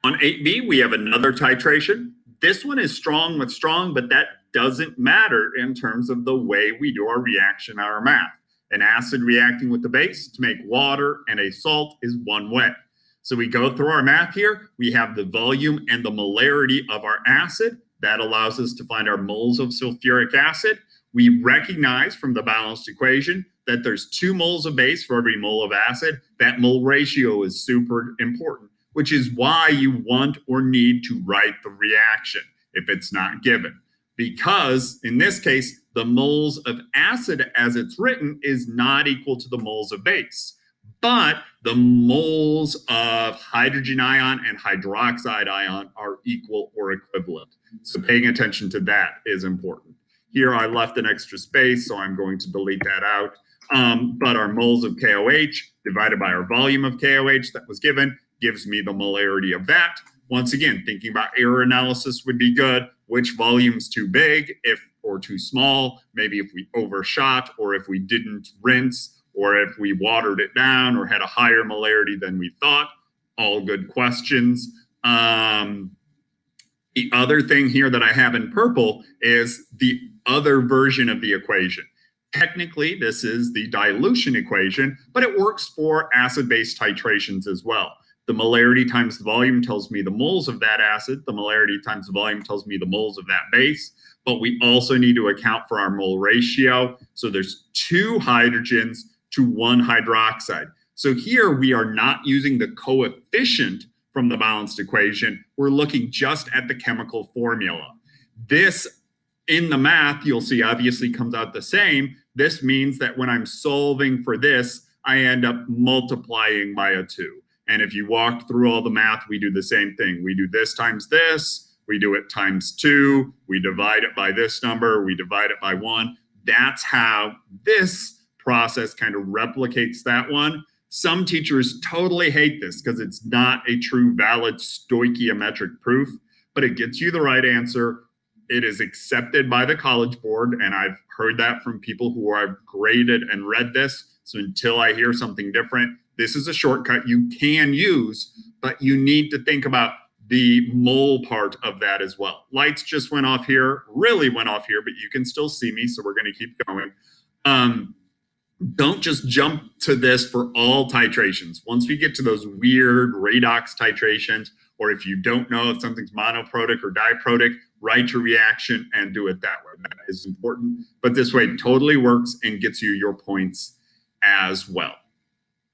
On 8B, we have another titration. This one is strong with strong, but that doesn't matter in terms of the way we do our reaction, our math. An acid reacting with the base to make water and a salt is one way. So we go through our math here. We have the volume and the molarity of our acid. That allows us to find our moles of sulfuric acid. We recognize from the balanced equation that there's 2 moles of base for every mole of acid. That mole ratio is super important, which is why you want or need to write the reaction if it's not given. Because in this case, the moles of acid as it's written is not equal to the moles of base. But the moles of hydrogen ion and hydroxide ion are equal or equivalent. So paying attention to that is important. Here I left an extra space, so I'm going to delete that out. But our moles of KOH divided by our volume of KOH that was given gives me the molarity of that. Once again, thinking about error analysis would be good. Which volume's too big or too small? Maybe if we overshot, or if we didn't rinse, or if we watered it down or had a higher molarity than we thought. All good questions. The other thing here that I have in purple is the other version of the equation. Technically, this is the dilution equation, but it works for acid-base titrations as well. The molarity times the volume tells me the moles of that acid. The molarity times the volume tells me the moles of that base. But we also need to account for our mole ratio. So there's 2 hydrogens to 1 hydroxide. So here we are not using the coefficient from the balanced equation. We're looking just at the chemical formula. This, in the math, you'll see obviously comes out the same. This means that when I'm solving for this, I end up multiplying by a 2. And if you walk through all the math, we do the same thing. We do this times this, we do it times 2, we divide it by this number, we divide it by 1. That's how this process kind of replicates that one. Some teachers totally hate this because it's not a true valid stoichiometric proof, but it gets you the right answer. It is accepted by the College Board, and I've heard that from people who have graded and read this. So until I hear something different, this is a shortcut you can use, but you need to think about the mole part of that as well. Lights just went off here, really went off here, but you can still see me, so we're going to keep going. Don't just jump to this for all titrations. Once we get to those weird redox titrations, or if you don't know if something's monoprotic or diprotic, write your reaction and do it that way. That is important. But this way totally works and gets you your points as well.